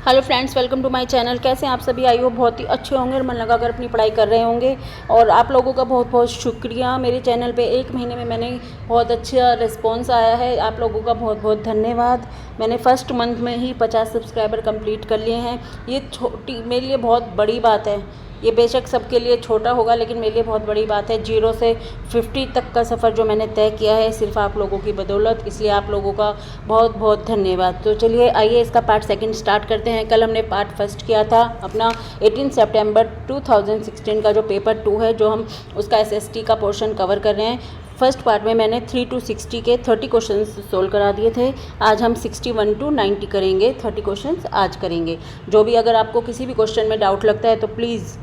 Hello friends, welcome to my channel. कैसे हैं आप सभी? आई हो बहुत ही अच्छे होंगे और मन लगाकर अपनी पढ़ाई कर रहे होंगे। और आप लोगों का बहुत बहुत शुक्रिया। मेरे चैनल पे 1 महीने में मैंने बहुत अच्छा रिस्पांस आया है। आप लोगों का बहुत बहुत धन्यवाद। मैंने फर्स्ट मंथ में ही 50 सब्सक्राइबर कंप्लीट कर लिए हैं। ये छोटी मेरे लिए बहुत बड़ी बात है। ये बेशक सबके लिए छोटा होगा, लेकिन मेरे लिए बहुत बड़ी बात है। 0 से 50 तक का सफ़र जो मैंने तय किया है सिर्फ आप लोगों की बदौलत, इसलिए आप लोगों का बहुत बहुत धन्यवाद। तो चलिए आइए इसका पार्ट सेकंड स्टार्ट करते हैं। कल हमने पार्ट फर्स्ट किया था अपना 18 सितंबर 2016 का जो पेपर 2 है, जो हम उसका एसएसटी का पोर्शन कवर कर रहे हैं। फर्स्ट पार्ट में मैंने 3 to 60 के 30 क्वेश्चन सोल्व करा दिए थे। आज हम 61 to 90 करेंगे। 30 क्वेश्चन आज करेंगे। जो भी अगर आपको किसी भी क्वेश्चन में डाउट लगता है तो प्लीज़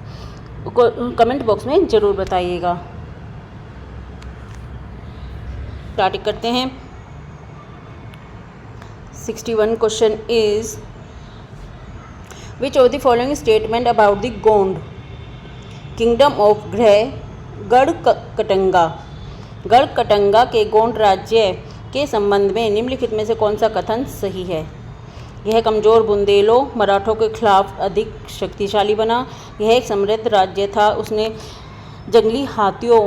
कमेंट बॉक्स में ज़रूर बताइएगा। स्टार्ट करते हैं। 61 question is which of the following statement about the Gond kingdom of Garhakatanga के गोंड राज्य के संबंध में निम्नलिखित में से कौन सा कथन सही है? यह कमज़ोर बुंदेलों मराठों के खिलाफ अधिक शक्तिशाली बना। यह एक समृद्ध राज्य था। उसने जंगली हाथियों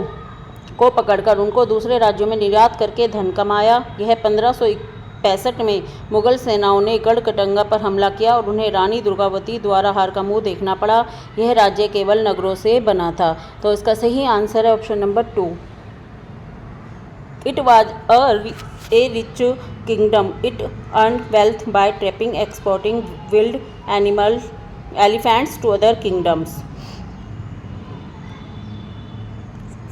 को पकड़कर उनको दूसरे राज्यों में निर्यात करके धन कमाया। यह 1565 में मुगल सेनाओं ने गढ़कटंगा पर हमला किया और उन्हें रानी दुर्गावती द्वारा हार का मुंह देखना पड़ा। यह राज्य केवल नगरों से बना था। तो इसका सही आंसर है option number 2। It was a rich kingdom. It earned wealth by trapping, exporting wild elephants to other kingdoms.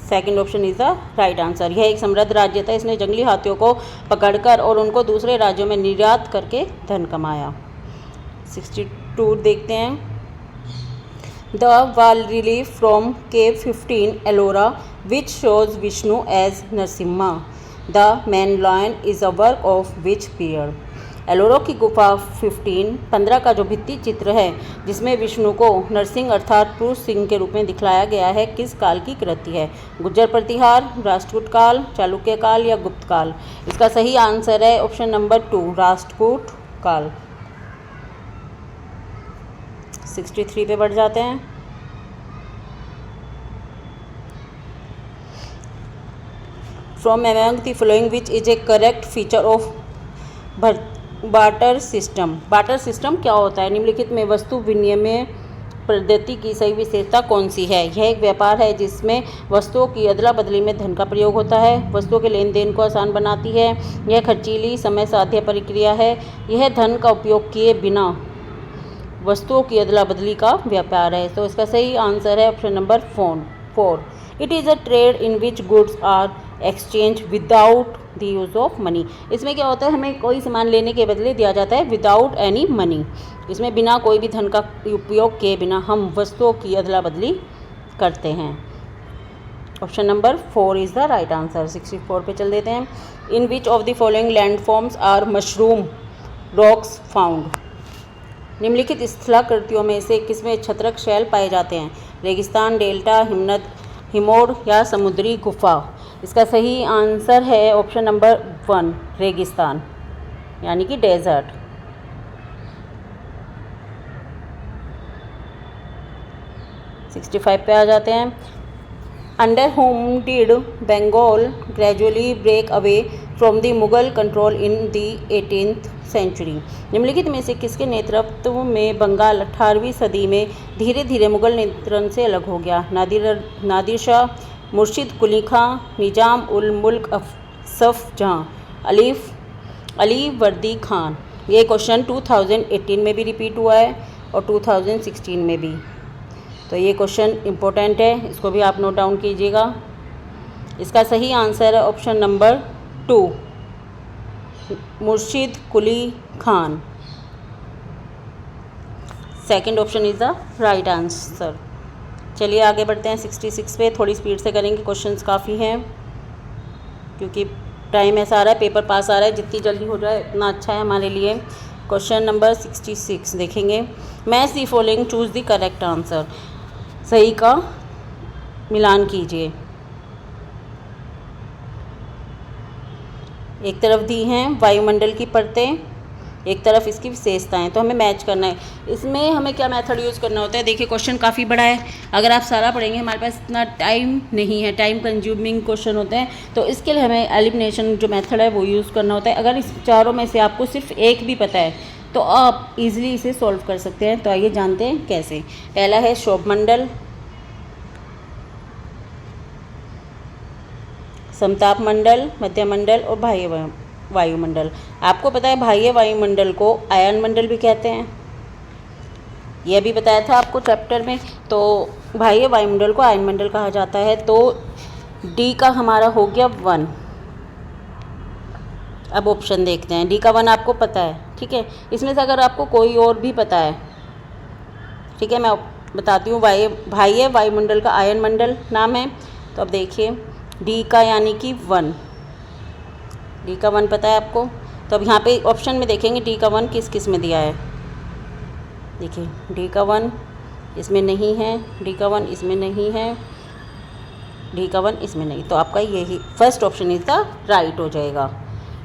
Second option is the right answer. यह एक समृद्ध राज्य था। इसने जंगली हाथियों को पकड़कर और उनको दूसरे राज्यों में निर्यात करके धन कमाया। 62 देखते हैं। The wall relief from cave 15 Ellora which shows Vishnu as Narasimha. The man lion is a work of which period? Ellora की गुफा 15 का जो भित्ति चित्र है, जिसमें विष्णु को नरसिंह अर्थात पुरुष सिंह के रूप में दिखलाया गया है, किस काल की कृति है? गुर्जर प्रतिहार, राष्ट्रकूट काल, चालुक्य काल या गुप्त काल? इसका सही आंसर है ऑप्शन नंबर 2, राष्ट्रकूट काल। 63 पे बढ़ जाते हैं। From among the following which is a correct feature of barter system? Barter system क्या होता है? निम्नलिखित में वस्तु विनिमय पद्धति की सही विशेषता कौन सी है? यह एक व्यापार है जिसमें वस्तुओं की अदला बदली में धन का प्रयोग होता है। वस्तुओं के लेन देन को आसान बनाती है। यह खर्चीली समय साध्य प्रक्रिया है। यह धन का उपयोग किए बिना वस्तुओं की अदला बदली का व्यापार है। तो इसका सही आंसर है option number 4। It is a trade in which goods are exchange without the use of money. इसमें क्या होता है? हमें कोई सामान लेने के बदले दिया जाता है विदाउट एनी मनी। इसमें बिना कोई भी धन का उपयोग किए बिना हम वस्तुओं की अदला बदली करते हैं। Option number 4 is the right answer. 64 पे चल देते हैं। In which of the following landforms are mushroom rocks found? निम्नलिखित स्थलाकृतियों में से किसमें छत्रक शैल पाए जाते हैं? रेगिस्तान, डेल्टा, हिमोर या समुद्री गुफा? इसका सही आंसर है ऑप्शन नंबर 1, रेगिस्तान यानी कि डेजर्ट। 65 पे आ जाते हैं। Under whom did Bengal gradually break away from the Mughal control in the 18th century? निम्नलिखित में से किसके नेतृत्व में बंगाल 18वीं सदी में धीरे धीरे मुगल नियंत्रण से अलग हो गया? नादिर शाह, मुर्शिद कुली खां, निजाम उल मुल्क असफ जहां, अली वर्दी खान? ये क्वेश्चन 2018 में भी रिपीट हुआ है और 2016 में भी। तो ये क्वेश्चन इम्पोर्टेंट है, इसको भी आप नोट डाउन कीजिएगा। इसका सही आंसर है option number 2, Murshid Quli Khan. Second option is the right answer. चलिए आगे बढ़ते हैं। 66 पे थोड़ी स्पीड से करेंगे, क्वेश्चंस काफ़ी हैं क्योंकि टाइम ऐसा आ रहा है, पेपर पास आ रहा है। जितनी जल्दी हो जाए उतना अच्छा है हमारे लिए। क्वेश्चन नंबर 66 देखेंगे। Match the following, choose the correct answer. सही का मिलान कीजिए। एक तरफ दी हैं वायुमंडल की परतें, एक तरफ इसकी विशेषताएं, तो हमें मैच करना है। इसमें हमें क्या मेथड यूज़ करना होता है, देखिए क्वेश्चन काफ़ी बड़ा है, अगर आप सारा पढ़ेंगे हमारे पास इतना टाइम नहीं है, टाइम कंज्यूमिंग क्वेश्चन होते हैं, तो इसके लिए हमें एलिमिनेशन जो मेथड है वो यूज़ करना होता है। अगर इस चारों में से आपको सिर्फ एक भी पता है तो आप इजीली इसे सॉल्व कर सकते हैं। तो आइए जानते हैं कैसे। पहला है शोभमंडल, समताप मंडल, मध्यमंडल और बाह्य वायुमंडल। आपको पता है बाह्य वायुमंडल को आयन मंडल भी कहते हैं, यह भी बताया था आपको चैप्टर में। तो बाह्य वायुमंडल को आयन मंडल कहा जाता है। तो डी का हमारा हो गया 1। अब ऑप्शन देखते हैं। डी का 1 आपको पता है, ठीक है। इसमें से अगर आपको कोई और भी पता है, ठीक है, मैं बताती हूँ। बाह्य वायुमंडल का आयन मंडल नाम है। तो अब देखिए डी का यानी कि 1, डी का 1 पता है आपको। तो अब यहाँ पे ऑप्शन में देखेंगे डी का 1 किस किस में दिया है। देखिए डी का 1 इसमें नहीं है, डी का 1 इसमें नहीं है, डी का 1 इसमें नहीं। तो आपका यही first option is the right हो जाएगा।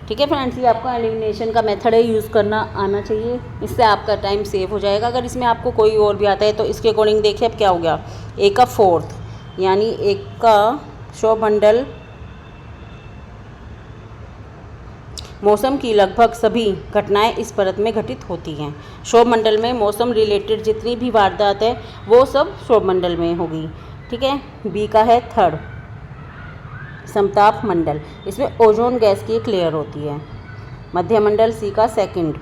ठीक है फ्रेंड्स, ये आपका एलिमिनेशन का मेथड है, यूज़ करना आना चाहिए, इससे आपका टाइम सेव हो जाएगा। अगर इसमें आपको कोई और भी आता है तो इसके अकॉर्डिंग देखिए अब क्या हो गया। ए का 4th यानी एक का शोभमंडल मौसम की लगभग सभी घटनाएं इस परत में घटित होती हैं। शोभमंडल में मौसम रिलेटेड जितनी भी वारदात है वो सब शोभमंडल में होगी। ठीक है। बी का है 3rd समताप मंडल, इसमें ओजोन गैस की एक लेयर होती है। मध्यमंडल सी का 2nd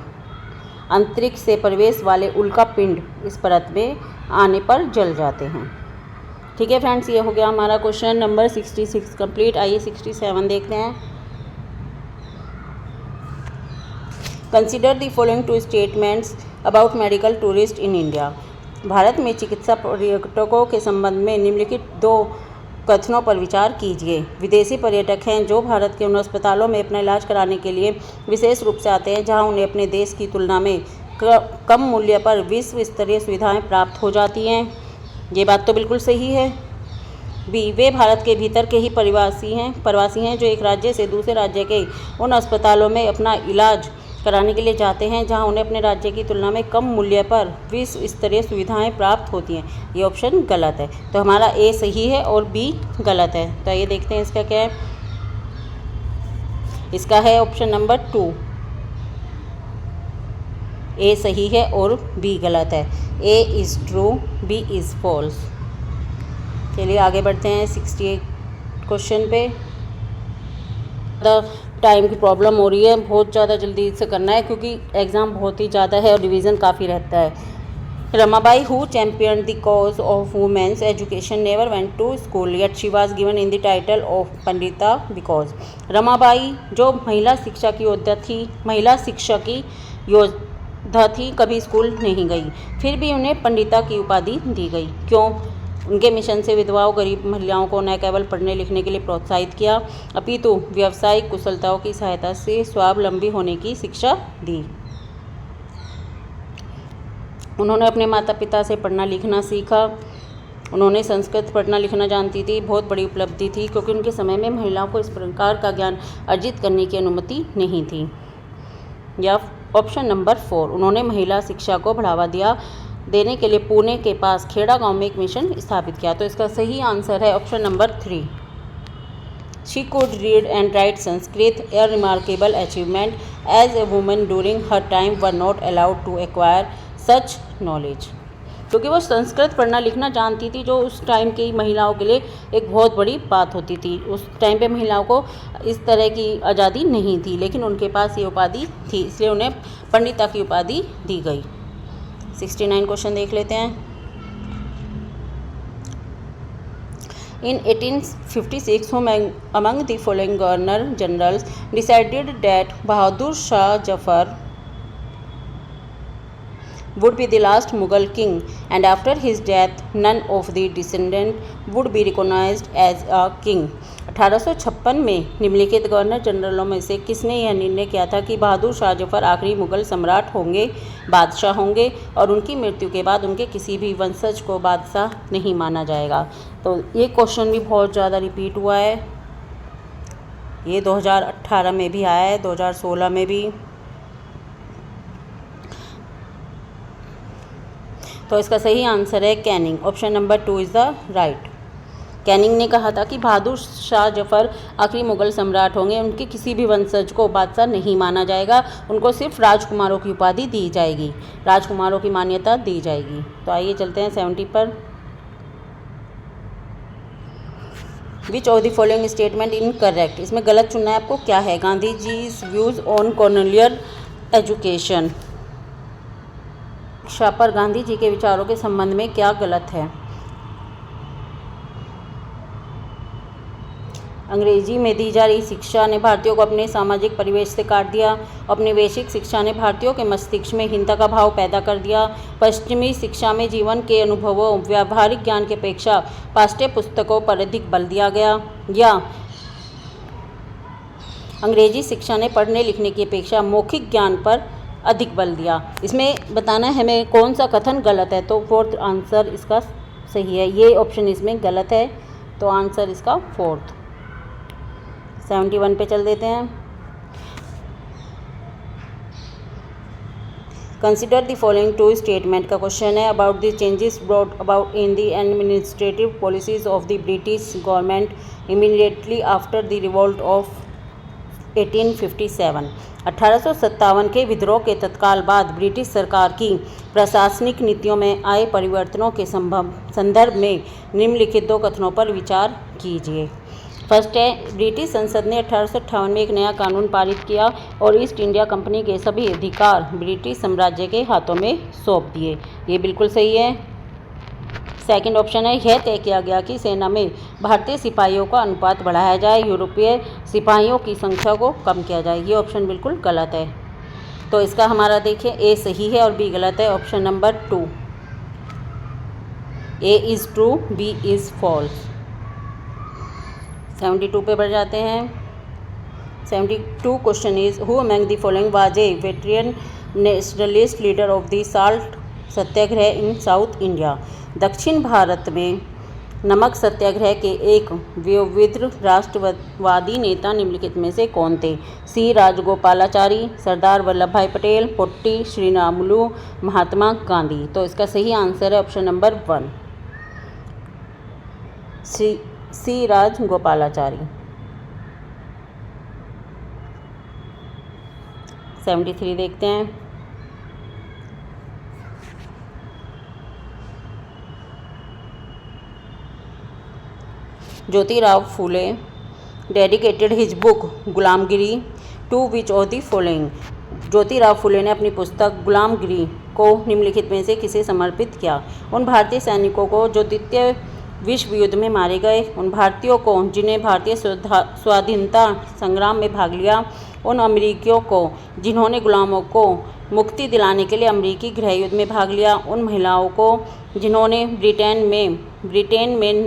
अंतरिक्ष से प्रवेश वाले उल्का पिंड इस परत में आने पर जल जाते हैं। ठीक है फ्रेंड्स, ये हो गया हमारा क्वेश्चन नंबर 66 कंप्लीट। आइए 67 देखते हैं। Consider the following 2 statements about medical tourist in India. भारत में चिकित्सा पर्यटकों के संबंध में निम्नलिखित 2 कथनों पर विचार कीजिए। विदेशी पर्यटक हैं जो भारत के उन अस्पतालों में अपना इलाज कराने के लिए विशेष रूप से आते हैं जहां उन्हें अपने देश की तुलना में कम मूल्य पर विश्व स्तरीय सुविधाएं प्राप्त हो जाती हैं। ये बात तो बिल्कुल सही है। बी, वे भारत के भीतर के ही प्रवासी हैं जो एक राज्य से दूसरे राज्य के उन अस्पतालों में अपना इलाज कराने के लिए जाते हैं जहां उन्हें अपने राज्य की तुलना में कम मूल्य पर विश्व स्तरीय सुविधाएं प्राप्त होती हैं। ये ऑप्शन गलत है। तो हमारा ए सही है और बी गलत है। तो ये देखते हैं इसका क्या है। इसका है ऑप्शन नंबर 2, ए सही है और बी गलत है। A is true, B is false. चलिए आगे बढ़ते हैं 68 क्वेश्चन पे। टाइम की प्रॉब्लम हो रही है, बहुत ज़्यादा जल्दी से करना है क्योंकि एग्ज़ाम बहुत ही ज़्यादा है और रिवीजन काफ़ी रहता है। Ramabai who champion the cause of women's education never went to school yet she was given in the title of Pandita because. Ramabai जो महिला शिक्षा की योद्धा थी, महिला शिक्षा की योद्धा थी, कभी स्कूल नहीं गई, फिर भी उन्हें पंडिता की उपाधि दी गई। क्यों? उनके मिशन से विधवाओं गरीब महिलाओं को न केवल पढ़ने लिखने के लिए प्रोत्साहित किया अपितु व्यावसायिक कुशलताओं की सहायता से स्वावलंबी होने की शिक्षा दी। उन्होंने अपने माता पिता से पढ़ना लिखना सीखा। उन्होंने संस्कृत पढ़ना लिखना जानती थी, बहुत बड़ी उपलब्धि थी क्योंकि उनके समय में महिलाओं को इस प्रकार का ज्ञान अर्जित करने की अनुमति नहीं थी। या ऑप्शन नंबर 4, उन्होंने महिला शिक्षा को बढ़ावा देने के लिए पुणे के पास खेड़ा गांव में एक मिशन स्थापित किया। तो इसका सही आंसर है option number 3। She could read and write Sanskrit, a remarkable achievement as a woman during her time were not allowed to acquire such knowledge. क्योंकि वो संस्कृत पढ़ना लिखना जानती थी, जो उस टाइम की महिलाओं के लिए एक बहुत बड़ी बात होती थी। उस टाइम पे महिलाओं को इस तरह की आज़ादी नहीं थी, लेकिन उनके पास ये उपाधि थी, इसलिए उन्हें पंडिता की उपाधि दी गई। 69 क्वेश्चन देख लेते हैं। In 1856, whom among the following governor generals decided that Bahadur Shah Jafar would be the last Mughal king, and after his death none of the descendant would be recognized as a king? 1856 में निम्नलिखित governor जनरलों में से किसने यह निर्णय किया था कि बहादुर शाह जफर आखिरी मुगल सम्राट होंगे, बादशाह होंगे और उनकी मृत्यु के बाद उनके किसी भी वंशज को बादशाह नहीं माना जाएगा? तो ये क्वेश्चन भी बहुत ज़्यादा रिपीट हुआ है। ये 2018 में भी आया है, 2016 में भी। तो इसका सही आंसर है Canning. Option number 2 is the right. Canning ने कहा था कि बहादुर शाह जफर आखिरी मुगल सम्राट होंगे, उनके किसी भी वंशज को बादशाह नहीं माना जाएगा, उनको सिर्फ राजकुमारों की उपाधि दी जाएगी, राजकुमारों की मान्यता दी जाएगी। तो आइए चलते हैं 70 पर। विच of the following statement incorrect, इसमें गलत चुनना है आपको। क्या है? Gandhi ji views on colonial education, पर गांधी जी के विचारों के संबंध में क्या गलत है? अंग्रेजी में दी जा रही शिक्षा ने भारतीयों को अपने सामाजिक परिवेश से काट दिया। औपनिवेशिक शिक्षा ने भारतीयों के मस्तिष्क में हीनता का भाव पैदा कर दिया। पश्चिमी शिक्षा में जीवन के अनुभवों, व्यावहारिक ज्ञान की अपेक्षा पाठ्य पुस्तकों पर अधिक बल दिया गया। या अंग्रेजी शिक्षा ने पढ़ने लिखने की अपेक्षा मौखिक ज्ञान पर अधिक बल दिया। इसमें बताना है हमें कौन सा कथन गलत है, तो फोर्थ आंसर इसका सही है। ये ऑप्शन इसमें गलत है, तो आंसर इसका फोर्थ। 71 पे चल देते हैं। Consider the following two statement का क्वेश्चन है about the changes brought about in the administrative policies of the British government immediately after the revolt of 1857। 1857 के विद्रोह के तत्काल बाद ब्रिटिश सरकार की प्रशासनिक नीतियों में आए परिवर्तनों के संदर्भ में निम्नलिखित दो कथनों पर विचार कीजिए। फर्स्ट है, ब्रिटिश संसद ने 1858 में एक नया कानून पारित किया और ईस्ट इंडिया कंपनी के सभी अधिकार ब्रिटिश साम्राज्य के हाथों में सौंप दिए। ये बिल्कुल सही है। सेकंड ऑप्शन है, यह तय किया गया कि सेना में भारतीय सिपाहियों का अनुपात बढ़ाया जाए, यूरोपीय सिपाहियों की संख्या को कम किया जाए। ये ऑप्शन बिल्कुल गलत है। तो इसका हमारा देखिए ए सही है और बी गलत है। Option number 2, A is true, B is false. 72 पे बढ़ जाते हैं। 72 question is, who among the following was a veteran nationalist leader of the salt Satyagraha in South India. दक्षिण भारत में नमक सत्याग्रह के एक वयोवृद्ध राष्ट्रवादी नेता निम्नलिखित में से कौन थे? सी राजगोपालाचारी, सरदार वल्लभ भाई पटेल, पोट्टी श्रीरामुलु, महात्मा गांधी। तो इसका सही आंसर है ऑप्शन नंबर 1, सी राजगोपालाचारी। 73 देखते हैं। Jyotirao Phule dedicated his book Gulamgiri to which of the following. Jyotirao Phule ने अपनी पुस्तक गुलामगिरी को निम्नलिखित में से किसे समर्पित किया? उन भारतीय सैनिकों को जो द्वितीय विश्व युद्ध में मारे गए, उन भारतीयों को जिन्हें भारतीय स्वाधीनता संग्राम में भाग लिया, उन अमेरिकियों को जिन्होंने गुलामों को मुक्ति दिलाने के लिए अमेरिकी गृह युद्ध में भाग लिया, उन महिलाओं को जिन्होंने ब्रिटेन में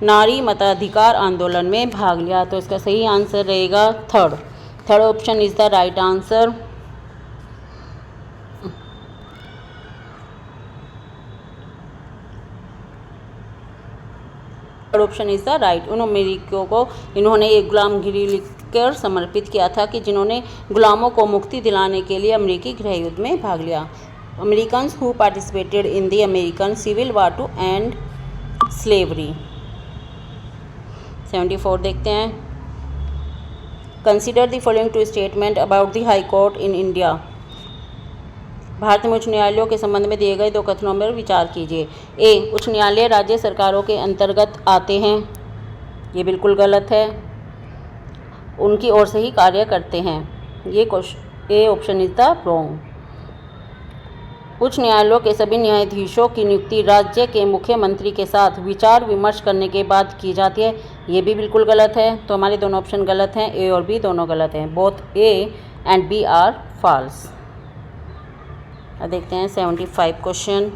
नारी मताधिकार आंदोलन में भाग लिया। तो इसका सही आंसर रहेगा third option is the right answer. Option is the right. उन अमेरिकियों को इन्होंने एक गुलामगिरी लिखकर समर्पित किया था कि जिन्होंने गुलामों को मुक्ति दिलाने के लिए अमेरिकी गृह युद्ध में भाग लिया। Americans who participated in the American civil war to end slavery. 74 देखते हैं। Consider the following two statement about the high court in India. भारत में उच्च न्यायालयों के संबंध में दिए गए दो कथनों पर विचार कीजिए। ए, उच्च न्यायालय राज्य सरकारों के अंतर्गत आते हैं। ये बिल्कुल गलत है, उनकी ओर से ही कार्य करते हैं। ये A option is the wrong. उच्च न्यायालयों के सभी न्यायाधीशों की नियुक्ति राज्य के मुख्यमंत्री के साथ विचार विमर्श करने के बाद की जाती है। ये भी बिल्कुल गलत है। तो हमारे दोनों ऑप्शन गलत हैं, ए और बी दोनों गलत हैं। Both A and B are false. अब देखते हैं 75 question.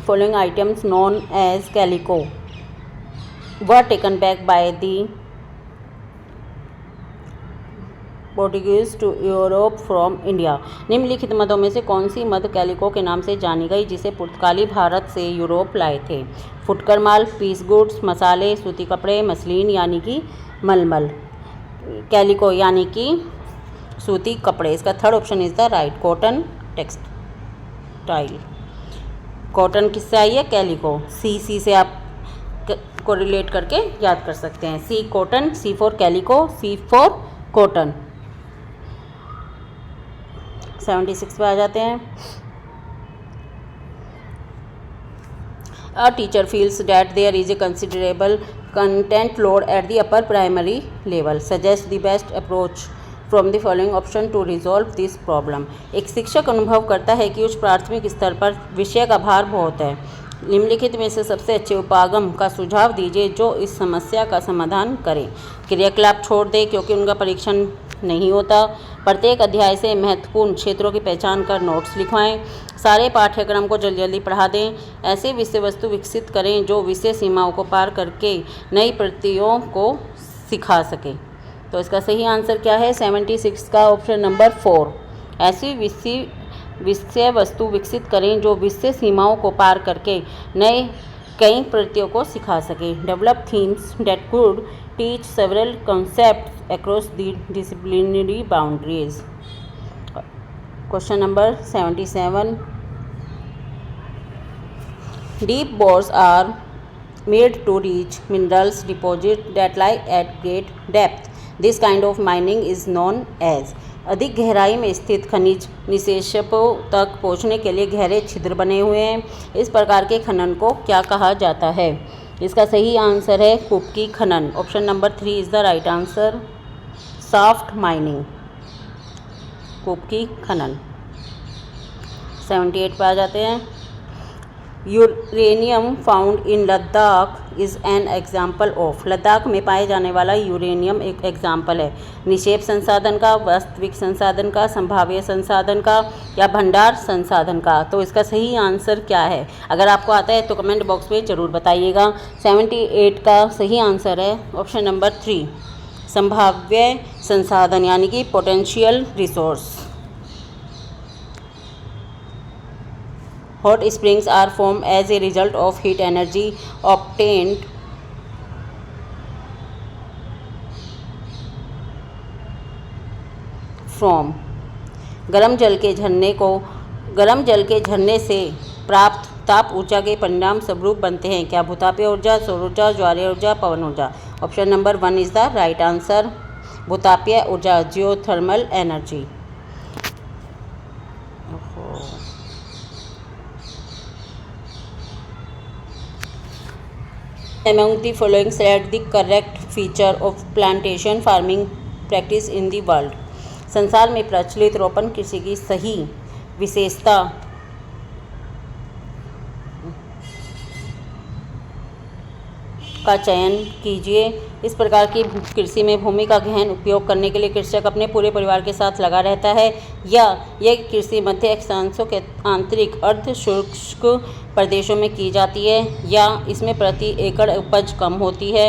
Following items known as calico were taken back by the Portuguese to Europe from India. निम्नलिखित मदों में से कौन सी मद कैलिको के नाम से जानी गई जिसे पुर्तगाली भारत से यूरोप लाए थे? फुटकर माल, पीस गुड्स, मसाले, सूती कपड़े, मसलिन यानी कि मलमल। कैलिको यानी कि सूती कपड़े। इसका third option is the right, cotton textile. Cotton किससे आई है? कैलिको। सी से आप को रिलेट करके याद कर सकते हैं। C cotton, C for calico, C for cotton. 76 पे आ जाते हैं। A teacher feels that there is a considerable content load at the upper primary level. Suggest the best approach from the following option to resolve this problem. एक शिक्षक अनुभव करता है कि उच्च प्राथमिक स्तर पर विषय का भार बहुत है। निम्नलिखित में से सबसे अच्छे उपागम का सुझाव दीजिए जो इस समस्या का समाधान करें। क्रियाकलाप छोड़ दें क्योंकि उनका परीक्षण नहीं होता। प्रत्येक अध्याय से महत्वपूर्ण क्षेत्रों की पहचान कर नोट्स लिखवाएं। सारे पाठ्यक्रम को जल्दी जल्दी पढ़ा दें। ऐसे विषय वस्तु विकसित करें जो विषय सीमाओं को पार करके नई प्रक्रियाओं को सिखा सके। तो इसका सही आंसर क्या है? 76 का ऑप्शन नंबर 4। ऐसी विषय वस्तु विकसित करें जो विषय सीमाओं को पार करके नए कई प्रक्रियाओं को सिखा सके। Develop themes that could teach several concepts across the disciplinary boundaries. Question number 77। Deep bores are made to reach minerals deposit that lie at great depth. This kind of mining is known as। अधिक गहराई में स्थित खनिज निक्षेपों तक पहुंचने के लिए गहरे छिद्र बने हुए हैं। इस प्रकार के खनन को क्या कहा जाता है? इसका सही आंसर है कुपकी खनन। Option number 3 is the right answer, shaft mining, कुपकी खनन। 78 पर आ जाते हैं। Uranium found in Ladakh is an example of. Ladakh में पाए जाने वाला यूरेनियम एक एग्जाम्पल है निक्षेप संसाधन का, वास्तविक संसाधन का, संभाव्य संसाधन का या भंडार संसाधन का। तो इसका सही आंसर क्या है? अगर आपको आता है तो कमेंट बॉक्स में ज़रूर बताइएगा। 78 का सही आंसर है ऑप्शन नंबर 3, संभाव्य संसाधन यानी कि potential resource. Hot springs are formed as a result of heat energy obtained from। गर्म जल के झरने से प्राप्त ताप ऊर्जा के परिणाम स्वरूप बनते हैं क्या? भूतापीय ऊर्जा, सौर ऊर्जा, ज्वारीय ऊर्जा, पवन ऊर्जा। Option number 1 is the right answer, भूतापीय ऊर्जा, geothermal energy. Among the following select the correct feature of plantation farming practice in the world। संसार में प्रचलित रोपण कृषि की सही विशेषता का चयन कीजिए। इस प्रकार की कृषि में भूमि का गहन उपयोग करने के लिए कृषक अपने पूरे परिवार के साथ लगा रहता है, या यह कृषि मध्य अक्षांशों के आंतरिक अर्ध शुष्क प्रदेशों में की जाती है, या इसमें प्रति एकड़ उपज कम होती है,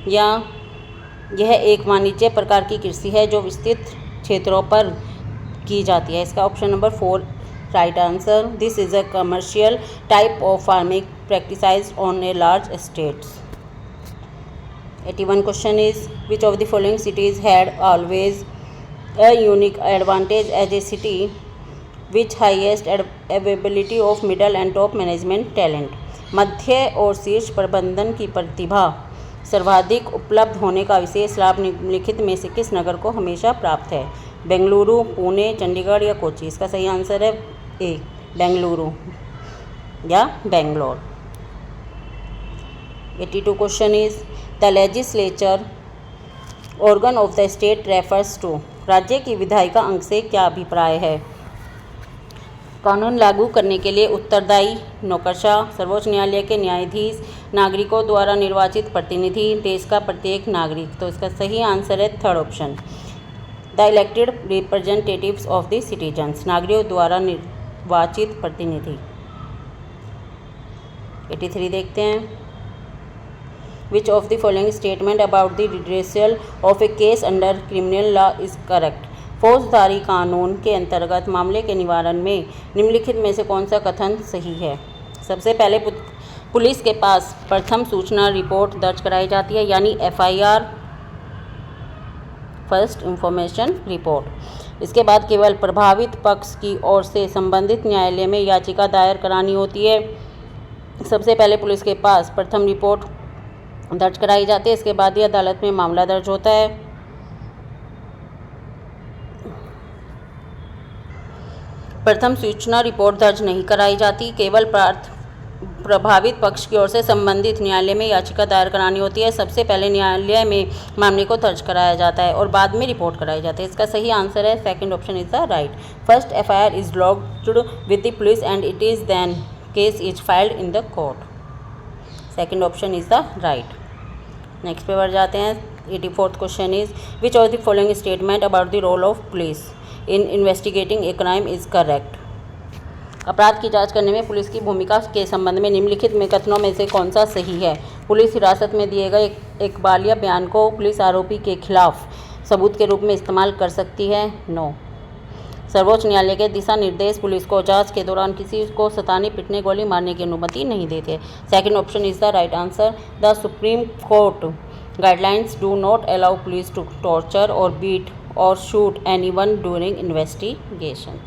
या यह एक वाणिज्य प्रकार की कृषि है जो विस्तृत क्षेत्रों पर की जाती है। इसका option number 4 right answer. This is a commercial type of farming practised on a large estates. 81 question is which of the following cities had always a unique advantage as a city which highest availability of middle and top management talent। मध्य और शीर्ष प्रबंधन की प्रतिभा सर्वाधिक उपलब्ध होने का विशेष लाभ निम्नलिखित में से किस नगर को हमेशा प्राप्त है? बेंगलुरु, पुणे, चंडीगढ़ या कोची। इसका सही आंसर है ए, बेंगलुरु या Bangalore. 82 question is the legislature organ of the state refers to. राज्य की विधायिका अंग से क्या अभिप्राय है? कानून लागू करने के लिए उत्तरदायी नौकरशाह, सर्वोच्च न्यायालय के न्यायाधीश, नागरिकों द्वारा निर्वाचित प्रतिनिधि, देश का प्रत्येक नागरिक। तो इसका सही आंसर है third option, the elected representatives of the citizens, नागरिकों द्वारा निर्वाचित प्रतिनिधि। 83 देखते हैं। Which of the following statement about the redressal of a case under criminal law is correct? फौजदारी कानून के अंतर्गत मामले के निवारण में निम्नलिखित में से कौन सा कथन सही है? सबसे पहले पुलिस के पास प्रथम सूचना रिपोर्ट दर्ज कराई जाती है यानी FIR। First information report. इसके बाद केवल प्रभावित पक्ष की ओर से संबंधित न्यायालय में याचिका दायर करानी होती है। सबसे पहले पुलिस के पास प्रथम रिपोर्ट दर्ज कराई जाती है, इसके बाद ही अदालत में मामला दर्ज होता है। प्रथम सूचना रिपोर्ट दर्ज नहीं कराई जाती, केवल प्रभावित पक्ष की ओर से संबंधित न्यायालय में याचिका दायर करानी होती है। सबसे पहले न्यायालय में मामले को दर्ज कराया जाता है और बाद में रिपोर्ट कराई जाती है। इसका सही आंसर है second option is the right. First FIR is logged with the police and it is then case is filed in the court. Second option is the right. Next पे बढ़ जाते हैं। 84th question is which of the following statement about the role of police in investigating a crime is correct. अपराध की जांच करने में police की भूमिका के संबंध में निम्नलिखित में कथनों में से कौन सा सही है। पुलिस हिरासत में दिए गए एक बालिया बयान को पुलिस आरोपी के खिलाफ सबूत के रूप में इस्तेमाल कर सकती है। नो। सर्वोच्च न्यायालय के दिशा निर्देश पुलिस को जांच के दौरान किसी को सताने, पिटने, गोली मारने की अनुमति नहीं देते। Second option is the right answer. The Supreme Court guidelines do not allow police to torture और बीट और shoot anyone during investigation.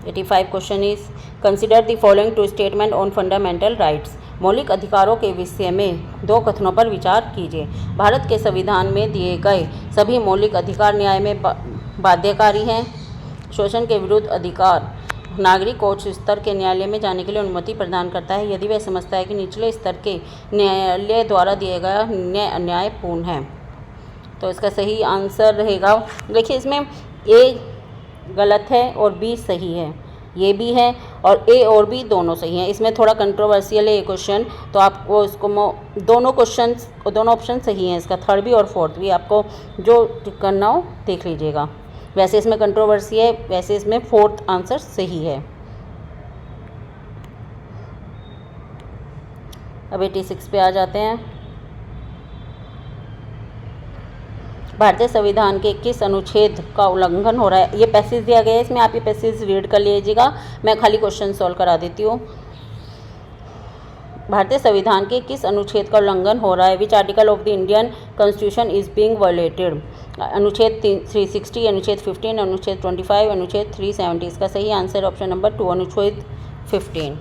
85 question is consider the following two statement on fundamental rights. मौलिक अधिकारों के विषय में दो कथनों पर विचार कीजिए। भारत के संविधान में दिए गए सभी मौलिक अधिकार न्याय में बाध्यकारी हैं। शोषण के विरुद्ध अधिकार नागरिक को उच्च स्तर के न्यायालय में जाने के लिए अनुमति प्रदान करता है यदि वह समझता है कि निचले स्तर के न्यायालय द्वारा दिया गया न्याय अन्यायपूर्ण है। तो इसका सही आंसर रहेगा, देखिए इसमें ए गलत है और बी सही है, ये भी है और ए और बी दोनों सही हैं। इसमें थोड़ा कंट्रोवर्शियल है ये क्वेश्चन, तो आपको इसको दोनों ऑप्शन सही हैं, इसका थर्ड भी और फोर्थ भी, आपको जो करना हो देख लीजिएगा। वैसे इसमें कंट्रोवर्सी है, वैसे इसमें फोर्थ आंसर सही है। अब 86 पे आ जाते हैं। भारतीय संविधान के किस अनुच्छेद का उल्लंघन हो रहा है। ये पैसेज दिया गया है, इसमें आप ये पैसेज रीड कर लीजिएगा, मैं खाली क्वेश्चन सॉल्व करा देती हूँ। भारतीय संविधान के किस अनुच्छेद का उल्लंघन हो रहा है। Which article of the Indian constitution is being violated. अनुच्छेद 360, अनुच्छेद 15, अनुच्छेद 25, अनुच्छेद 370। इसका सही आंसर ऑप्शन नंबर 2 अनुच्छेद 15,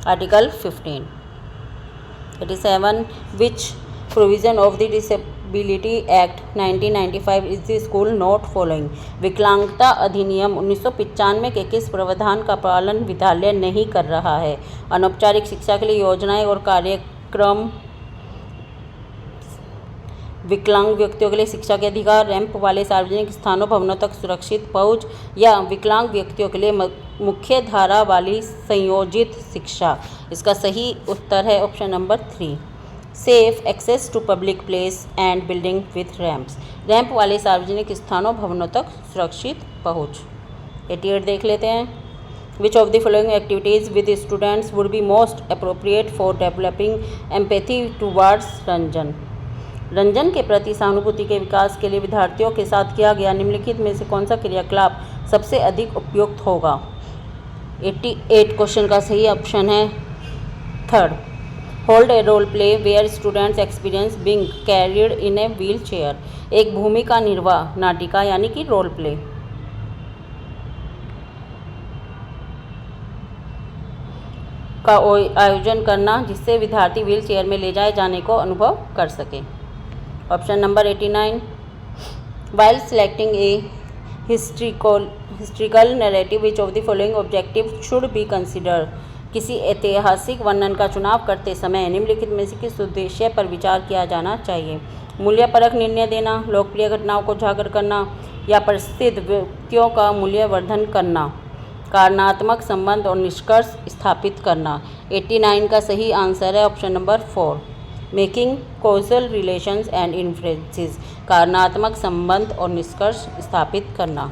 article 15। 87 which provision of the disability act 1995 is the school not following. विकलांगता अधिनियम 1995 के किस प्रावधान का पालन विद्यालय नहीं कर रहा है। अनौपचारिक शिक्षा के लिए योजनाएं और कार्यक्रम, विकलांग व्यक्तियों के लिए शिक्षा के अधिकार, रैंप वाले सार्वजनिक स्थानों भवनों तक सुरक्षित पहुंच, या विकलांग व्यक्तियों के लिए मुख्य धारा वाली संयोजित शिक्षा। इसका सही उत्तर है option number 3, safe access to public place and building with ramps. Ramp वाले सार्वजनिक स्थानों भवनों तक सुरक्षित पहुंच। 88 देख लेते हैं। विच of the following activities with students would be most appropriate for developing empathy towards Ranjan. Ranjan के प्रति सहानुभूति के विकास के लिए विद्यार्थियों के साथ किया गया निम्नलिखित में से कौन सा क्रियाकलाप सबसे अधिक उपयुक्त होगा। 88 क्वेश्चन का सही ऑप्शन है third, hold a role play where students experience being carried in a wheelchair. एक भूमिका निर्वाह नाटिका यानी कि रोल प्ले। का आयोजन करना जिससे विद्यार्थी व्हील चेयर में ले जाए जाने को अनुभव कर सके। Option number 89, while selecting A historical narrative which of the following objective should be consider. किसी ऐतिहासिक वर्णन का चुनाव करते समय निम्नलिखित में से किस उद्देश्य पर विचार किया जाना चाहिए। मूल्यपरक निर्णय देना, लोकप्रिय घटनाओं को उजागर करना, या प्रसिद्ध व्यक्तियों का मूल्यवर्धन करना, कारणात्मक संबंध और निष्कर्ष स्थापित करना। 89 का सही आंसर है option number 4, making causal relations and influences. कारणात्मक संबंध और निष्कर्ष स्थापित करना।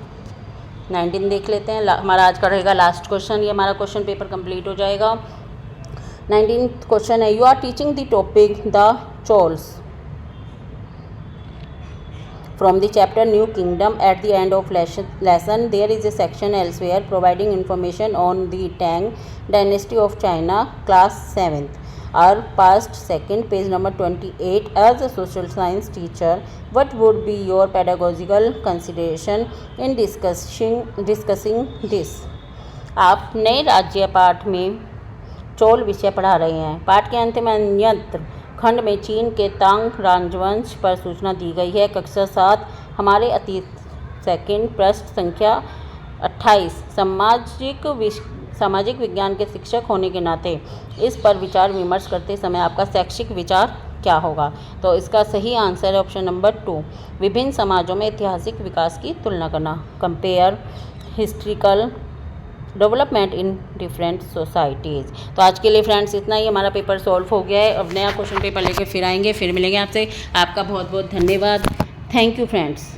19 देख लेते हैं, हमारा आज का रहेगा लास्ट क्वेश्चन, ये हमारा क्वेश्चन पेपर कंप्लीट हो जाएगा। 19th क्वेश्चन है, you are teaching the topic the Cholas from the chapter New Kingdom. At the end of lesson there is a section elsewhere providing information on the Tang dynasty of China, class 7th. Are past second page number 28 as a social science teacher what would be your pedagogical consideration in discussing this. आप नए राज्य पाठ में चोल विषय पढ़ा रहे हैं। पाठ के अंत में अन्यत्र खंड में चीन के तांग राजवंश पर सूचना दी गई है। कक्षा 7 हमारे अतीत सेकंड पृष्ठ संख्या 28। सामाजिक विज्ञान के शिक्षक होने के नाते इस पर विचार विमर्श करते समय आपका शैक्षिक विचार क्या होगा। तो इसका सही आंसर है ऑप्शन नंबर 2, विभिन्न समाजों में ऐतिहासिक विकास की तुलना करना। Compare historical development in different societies. तो आज के लिए फ्रेंड्स इतना ही, हमारा पेपर सॉल्व हो गया है। अब नया क्वेश्चन पेपर लेकर फिर आएंगे, फिर मिलेंगे आपसे। आपका बहुत बहुत धन्यवाद। Thank you friends.